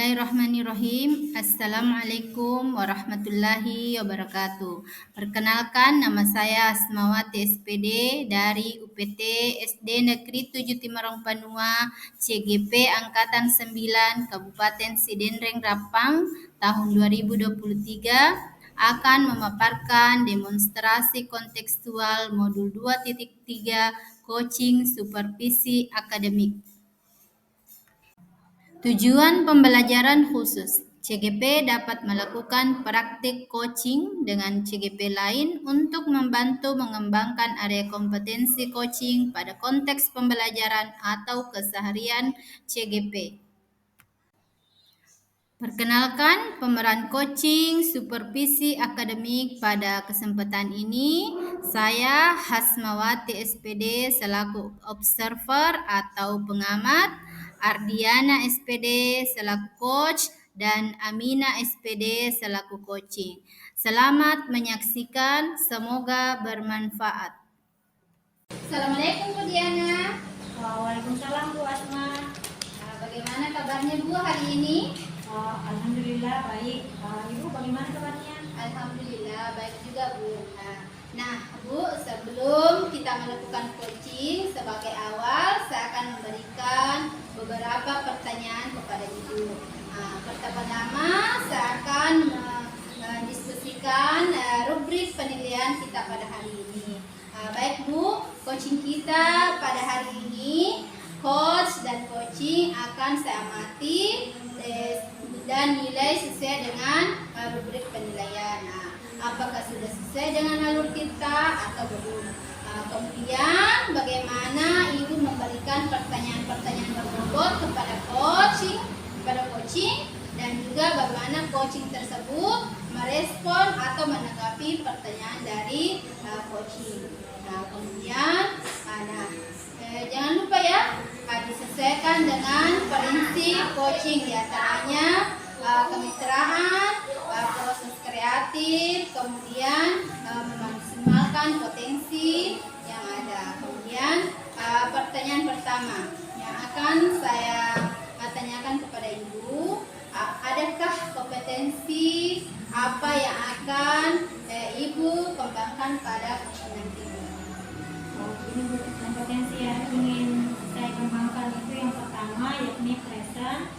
Bismillahirrahmanirrahim. Assalamualaikum warahmatullahi wabarakatuh. Perkenalkan, nama saya Asmawati SPD dari UPT SD Negeri 7 Timarong Panua, CGP Angkatan 9, Kabupaten Sidenreng Rapang, tahun 2023 akan memaparkan demonstrasi kontekstual modul 2.3 coaching supervisi akademik. Tujuan pembelajaran khusus. CGP dapat melakukan praktik coaching dengan CGP lain untuk membantu mengembangkan area kompetensi coaching pada konteks pembelajaran atau keseharian CGP. Perkenalkan pemeran coaching supervisi akademik pada kesempatan ini. Saya Hasmawati SPD selaku observer atau pengamat, Ardiana SPD selaku coach, dan Amina SPD selaku coaching. Selamat menyaksikan, semoga bermanfaat. Assalamualaikum Bu Diana. Waalaikumsalam Bu Asma. Bagaimana kabarnya Bu hari ini? Alhamdulillah baik. Ibu bagaimana kabarnya? Alhamdulillah baik juga Bu. Nah Bu, sebelum kita melakukan coaching, sebagai awal saya akan memberikan beberapa pertanyaan kepada Ibu. Pertama saya akan mendiskusikan rubrik penilaian kita pada hari ini. Baik Bu, coaching kita pada hari ini, coach dan coaching akan saya amati dan nilai sesuai dengan rubrik penilaian. Apakah sudah sesuai dengan alur kita atau belum? Kemudian bagaimana Ibu memberikan pertanyaan-pertanyaan berbobot kepada coaching dan juga bagaimana coaching tersebut merespon atau menanggapi pertanyaan dari coaching. Kemudian jangan lupa ya, disesuaikan dengan prinsip coaching, diantaranya kemitraan, proses kreatif, kemudian memaksimalkan potensi yang ada. Kemudian pertanyaan pertama yang akan saya tanyakan kepada Ibu, adakah kompetensi apa yang akan Ibu kembangkan pada coaching nanti? Kompetensi yang ingin saya kembangkan itu yang pertama yakni present,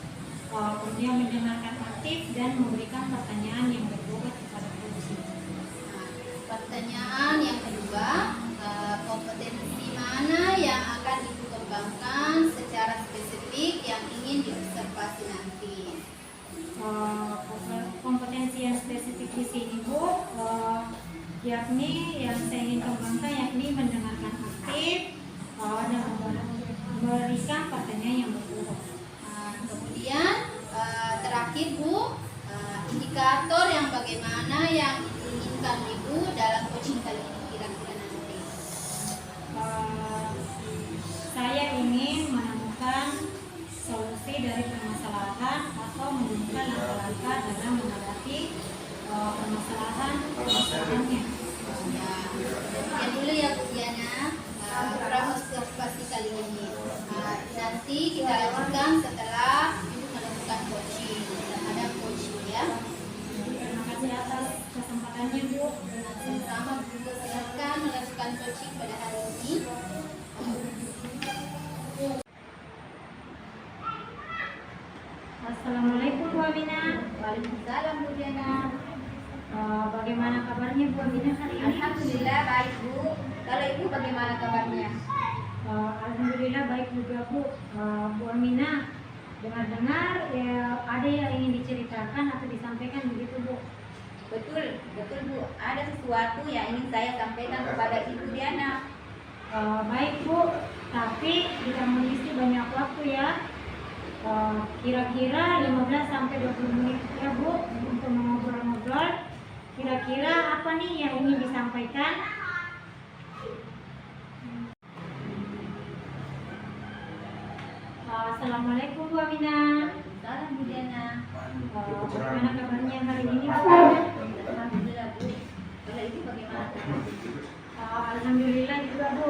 kemudian mendengarkan aktif dan memberikan pertanyaan yang berbobot kepada coaching. Pertanyaan yang kedua, kompetensi mana yang akan Ibu kembangkan secara spesifik yang ingin diobservasi nanti? Kompetensi yang spesifik di sini Bu, yakni yang saya ingin kembangkan yakni mendengarkan aktif dan memberikan pertanyaan yang berbobot. Kemudian terakhir Bu, indikator yang bagaimana yang diinginkan Ibu dalam coaching kali ini kira-kira nanti? Saya ingin menemukan solusi dari permasalahan atau menemukan langkah-langkah dalam menghadapi permasalahannya. Ya dulu ya Bu Diana, observasi kali ini. Nanti kita lanjutkan setelah Ibu melakukan coaching. Ada coaching ya. Terima kasih atas kesempatannya Bu. Sama-sama Bu, silakan melakukan coaching pada hari ini. Assalamualaikum Bu Amina. Waalaikumsalam Bu Diana. Bagaimana kabarnya Bu Amina hari ini? Alhamdulillah baik Bu. Kalau Ibu bagaimana kabarnya? Alhamdulillah baik juga Bu. Bu Amina, dengar-dengar ya, ada yang ingin diceritakan atau disampaikan begitu Bu? Betul Bu. Ada sesuatu yang ingin saya sampaikan kepada Ibu Diana. Baik Bu, tapi kita mengisi banyak waktu ya. Kira-kira 15 sampai 20 menit ya Bu untuk mengobrol-ngobrol. Kira-kira apa nih yang ingin disampaikan? Assalamualaikum Bu Amina. Salam Bu Diana. Bagaimana kabarnya hari ini Bu? Alhamdulillah Bu. Kalau Ibu bagaimana? Alhamdulillah juga Bu.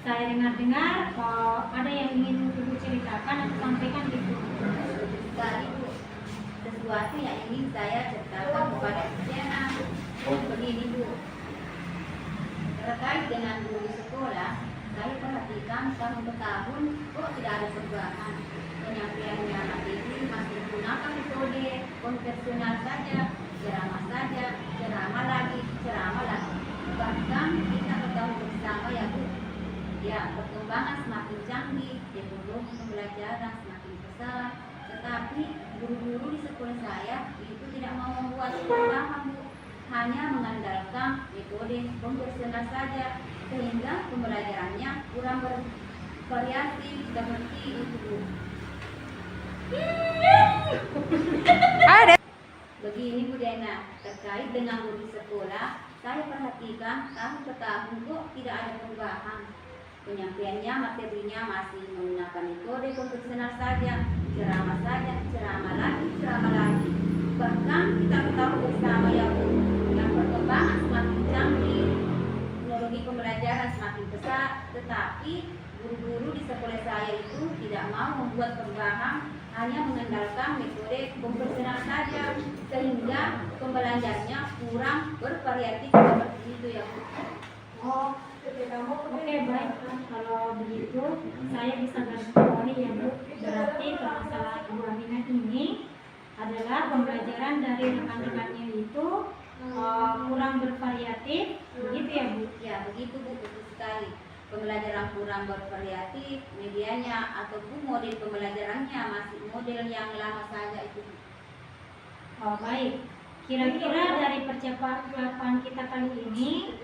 Saya dengar-dengar ada yang ingin Ibu ceritakan atau sampaikan gitu. Sekali Bu, sesuatu yang ingin saya ceritakan kepada Ibu Diana. Begini Bu, terkait dengan guru sekolah, saya perhatikan tahun ke tahun kok tidak ada perubahan. Penyampaiannya materi masih menggunakan metode konvensional saja, ceramah saja, ceramah lagi. Bahkan kita ketahui bersama ya Bu, ya perkembangan semakin canggih, teknologi pembelajaran semakin pesat, tetapi guru-guru di sekolah saya itu tidak mau membuat perubahan Bu, hanya mengandalkan metode konvensional saja, sehingga pembelajarannya kurang bervariasi seperti itu Bu. Begini Bu Diana, terkait dengan guru sekolah, saya perhatikan tahun ke tahun kok tidak ada perubahan. Penyampaiannya, materinya masih menggunakan metode konvensional saja, ceramah lagi. Bahkan kita ketahui bersama ya Bu, yang perkembangan semakin canggih, teknologi pembelajaran semakin pesat, tetapi guru-guru di sekolah saya itu tidak mau membuat perubahan, hanya mengandalkan metode konvensional saja, sehingga pembelajarannya kurang bervariatif seperti itu ya Bu. Oke, baik. Kalau begitu saya bisa garis bawahi ya Bu. Berarti kalau masalah Ibu Aminah ini adalah pembelajaran dari rekan-rekannya itu kurang bervariatif, begitu ya Bu? Ya begitu Bu, betul sekali. Pembelajaran kurang bervariatif, medianya ataupun model pembelajarannya masih model yang lama saja itu. Baik. Kira-kira dari percakapan kita kali ini,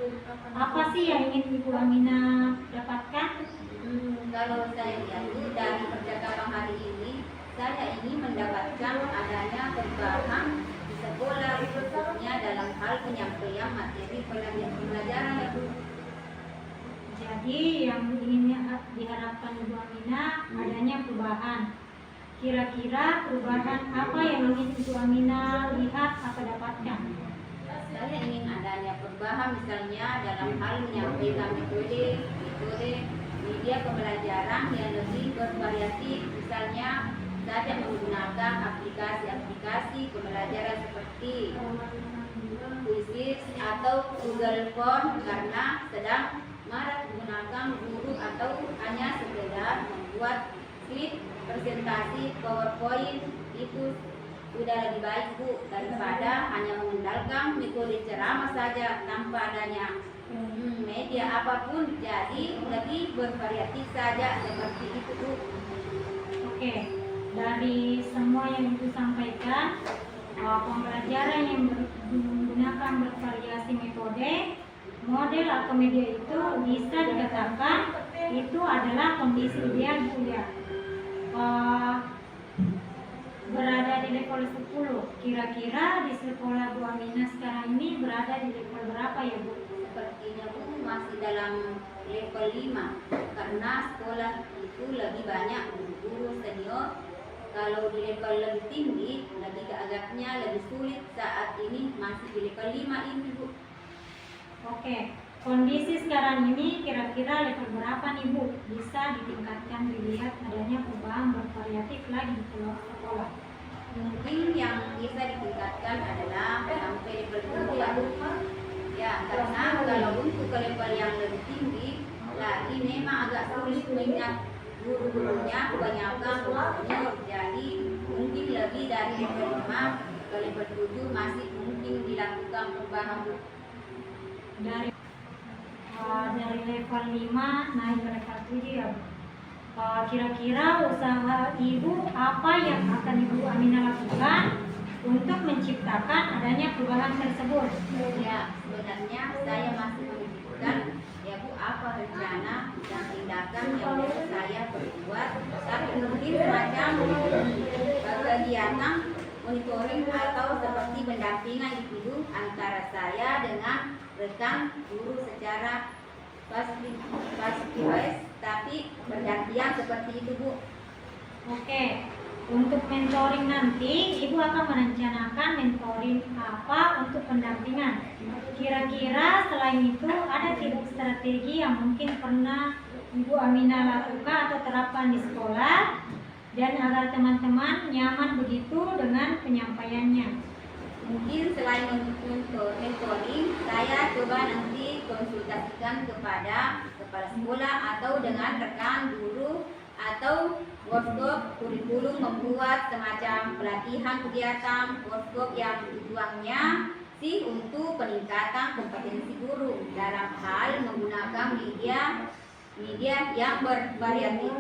apa sih yang ingin Ibu Aminah dapatkan? Kalau saya lihat Bu, dari percakapan hari ini, saya ingin mendapatkan adanya perubahan di sekolah, khususnya dalam hal penyampaian materi pembelajaran ya Bu. Jadi yang ingin diharapkan Ibu Aminah adanya perubahan. Kira-kira perubahan apa yang ingin Ibu Aminah lihat atau dapatkan? Saya ingin adanya perubahan misalnya dalam hal menyampaikan metode media pembelajaran yang lebih bervariatif, misalnya saja menggunakan aplikasi pembelajaran seperti Quizizz atau Google Form, karena sedang marak menggunakan guru atau hanya sekedar membuat slide presentasi PowerPoint. Itu sudah lebih baik Bu, daripada hanya mengandalkan metode ceramah saja tanpa adanya media apapun. Jadi lebih bervariatif saja seperti itu Bu. Oke, dari semua yang Ibu sampaikan, pembelajaran yang menggunakan bervariasi metode, model atau media itu bisa dikatakan itu adalah kondisi ideal Bu ya. Berada di level 10. Kira-kira di sekolah Bu Aminah sekarang ini berada di level berapa ya Bu? Sepertinya Bu masih dalam level 5, karena sekolah itu lebih banyak guru senior. Kalau di level lebih tinggi, agaknya lebih sulit. Saat ini masih di level 5 ini Bu. Oke, kondisi sekarang ini kira-kira level berapa nih Bu? Bisa ditingkatkan dilihat adanya perubahan bervariatif lagi di sekolah. Mungkin yang bisa ditingkatkan adalah sampai level 2 ya Bu. Ya, karena kalau untuk ke level yang lebih tinggi lagi memang agak sulit mengingat guru-gurunya kebanyakan senior. Jadi mungkin lebih dari level 5 ke level 7 masih mungkin dilakukan perubahan Bu. Dari level 5 naik ke level 7 ya Bu. Kira-kira usaha Ibu apa yang akan Ibu Aminah lakukan untuk menciptakan adanya perubahan tersebut? Ya, sebenarnya saya masih memikirkan ya Bu, apa rencana dan tindakan yang bisa saya perbuat, tapi mungkin semacam kegiatan monitoring atau seperti pendampingan individu antara saya dengan rekan guru secara face-to-face, tapi bergantian seperti itu Bu. Oke, untuk mentoring nanti Ibu akan merencanakan mentoring apa untuk pendampingan. Kira-kira selain itu ada tidak strategi yang mungkin pernah Ibu Aminah lakukan atau terapkan di sekolah dan agar teman-teman nyaman begitu dengan penyampaiannya. Mungkin selain mentoring, saya coba nanti konsultasikan kepada kepala sekolah atau dengan rekan guru atau workshop kurikulum membuat semacam pelatihan kegiatan workshop yang tujuannya sih untuk peningkatan kompetensi guru dalam hal menggunakan media yang bervariatif.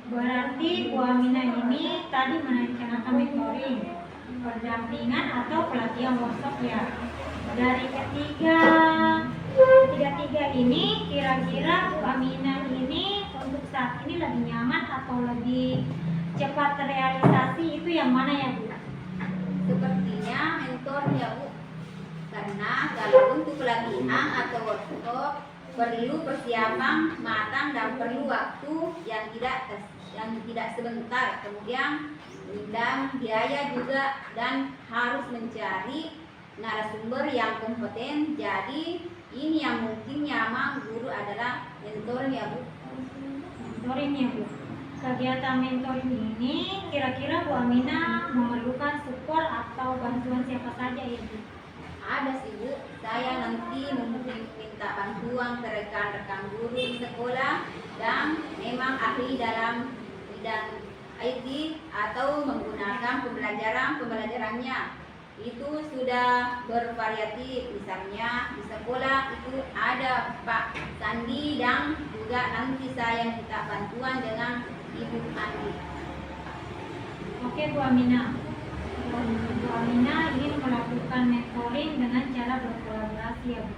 Berarti Bu Aminah ini tadi merencanakan mentoring, pendampingan atau pelatihan workshop ya. Dari ketiga ini kira-kira Bu Aminah ini untuk saat ini lebih nyaman atau lebih cepat terrealisasi itu yang mana ya Bu? Sepertinya mentor ya Bu, karena kalau untuk pelatihan atau workshop perlu persiapan matang dan perlu waktu yang tidak sebentar, kemudian dan biaya juga, dan harus mencari narasumber yang kompeten. Jadi ini yang mungkin nyaman guru adalah mentor ya Bu. Mentoring ya Bu. Kegiatan mentoring ini kira-kira Bu Aminah memerlukan support atau bantuan siapa saja ya Bu? Ada sih Bu, saya nanti mungkin minta bantuan ke rekan-rekan guru di sekolah dan memang ahli dalam bidang IT atau menggunakan pembelajarannya itu sudah bervariatif. Misalnya di sekolah itu ada Pak Sandi dan juga nanti saya minta bantuan dengan Ibu Andi. Oke Bu Aminah. Bu Aminah ingin melakukan mentoring dengan cara berkolaborasi ya Bu,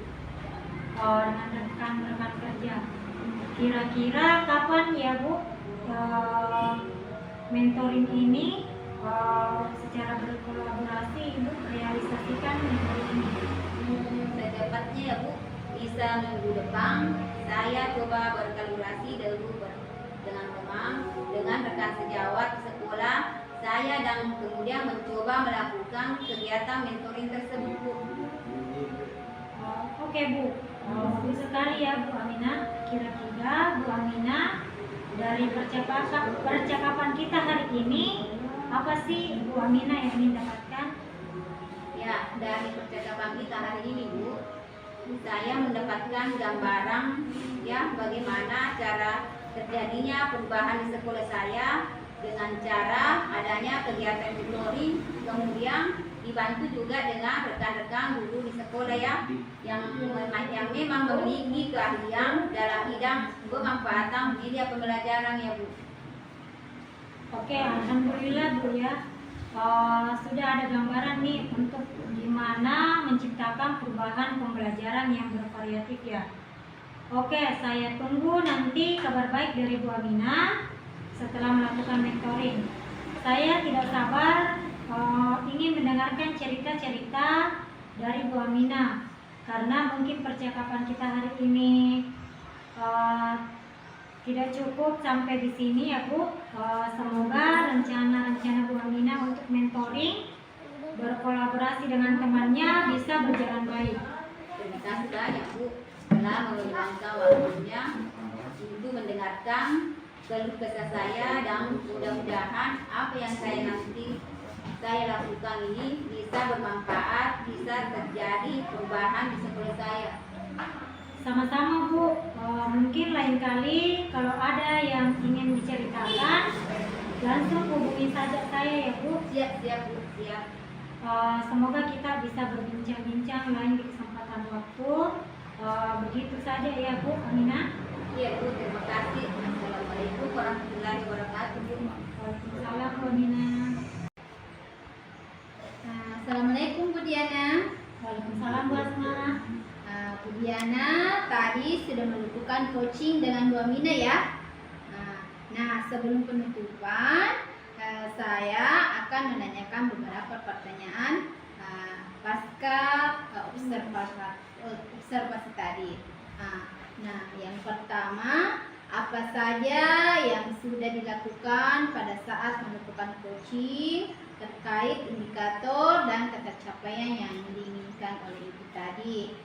dengan rekan-rekan kerja. Kira-kira kapan ya Bu mentoring ini secara berkolaborasi Ibu realisasikan mentoring ini? Secepatnya ya Bu, bisa minggu depan. Saya coba berkolaborasi dulu dengan teman, dengan rekan sejawat di sekolah saya, dan kemudian mencoba melakukan kegiatan mentoring tersebut Bu. Oke Bu, bagus sekali ya Bu Aminah. Kira-kira Bu Aminah dari percakapan kita hari ini, apa sih Bu Aminah yang ingin dapatkan? Ya, dari percakapan kita hari ini Bu, saya mendapatkan gambaran ya bagaimana cara terjadinya perubahan di sekolah saya dengan cara adanya kegiatan mentoring, kemudian dibantu juga dengan rekan-rekan guru di sekolah ya yang memang memiliki keahlian dalam bidang pemanfaatan media pembelajaran ya Bu. Oke, alhamdulillah Bu ya. Sudah ada gambaran nih untuk gimana menciptakan perubahan pembelajaran yang bervariatif ya. Oke, saya tunggu nanti kabar baik dari Bu Aminah setelah melakukan mentoring. Saya tidak sabar ingin mendengarkan cerita-cerita dari Bu Aminah, karena mungkin percakapan kita hari ini tidak cukup sampai di sini ya Bu. Semoga rencana-rencana Bu Aminah untuk mentoring berkolaborasi dengan temannya bisa berjalan baik. Terima kasih banyak Bu telah meluangkan waktunya untuk mendengarkan keluh kesah saya, dan mudah-mudahan apa yang saya lakukan ini bisa bermanfaat, bisa terjadi perubahan di sekolah saya. Sama-sama Bu, mungkin lain kali kalau ada yang ingin diceritakan langsung hubungi saja saya ya Bu. Siap Bu, siap. Semoga kita bisa berbincang-bincang lain di kesempatan waktu. Begitu saja ya Bu Aminah. Iya Bu, terima kasih. Assalamualaikum warahmatullahi wabarakatuh Bu. Waalaikumsalam Bu Aminah. Assalamualaikum Bu Diana. Waalaikumsalam Bu Asma. Bu Diana tadi sudah melakukan coaching dengan Bu Aminah ya. Nah, sebelum penutupan saya akan menanyakan beberapa pertanyaan pasca observasi tadi. Nah, yang pertama, apa saja yang sudah dilakukan pada saat melakukan coaching terkait indikator dan capaian yang diinginkan oleh Ibu tadi?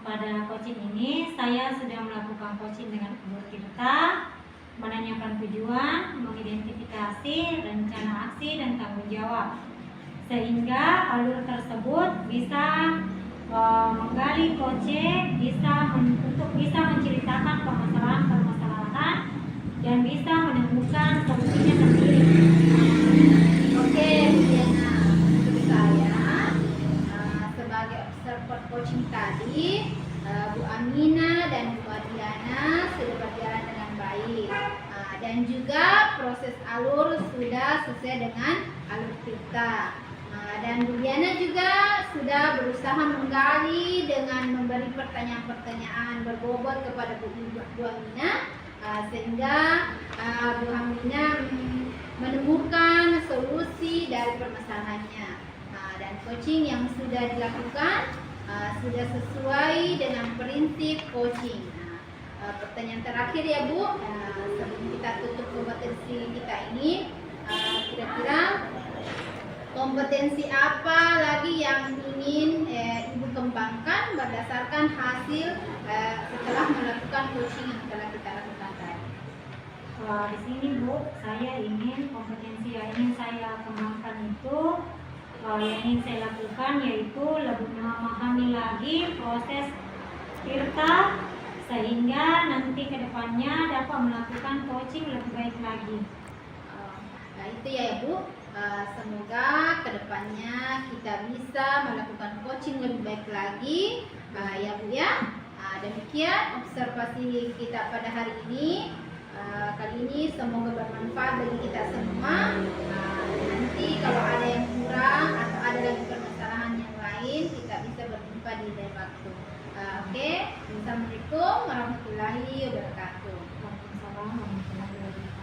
Pada coaching ini saya sudah melakukan coaching dengan Ibu Tirta menanyakan tujuan, mengidentifikasi rencana aksi dan tanggung jawab, sehingga alur tersebut bisa menggali koce, untuk bisa menceritakan permasalahan-permasalahan dan bisa menemukan solusinya sendiri. Oke, Bu Diana, menurut saya sebagai observer coaching tadi, Bu Amina dan Bu Adiana sudah berjalan dengan baik, dan juga proses alur sudah sesuai dengan alur kita. Dan Bu Diana juga sudah berusaha menggali dengan memberi pertanyaan-pertanyaan berbobot kepada Bu Amina, sehingga Bu Amina menemukan solusi dari permasalahannya. Dan coaching yang sudah dilakukan sudah sesuai dengan prinsip coaching. Pertanyaan terakhir ya Bu, sebelum kita tutup kompetensi kita ini, kira-kira kompetensi apa lagi yang ingin Ibu kembangkan berdasarkan hasil setelah melakukan coaching yang telah kita lakukan tadi? Di sini Bu, saya ingin kompetensi yang ingin saya kembangkan itu, yang ingin saya lakukan yaitu lebih memahami lagi proses Tirta, sehingga nanti kedepannya dapat melakukan coaching lebih baik lagi. Nah itu ya Bu, semoga kedepannya kita bisa melakukan coaching lebih baik lagi, ya Bu ya. Demikian observasi kita pada hari ini. Kali ini semoga bermanfaat bagi kita semua. Nanti kalau ada yang kurang atau ada lagi permasalahan yang lain, kita bisa berjumpa di lain waktu. Oke, Assalamualaikum warahmatullahi wabarakatuh. Waalaikumsalam warahmatullahi wabarakatuh.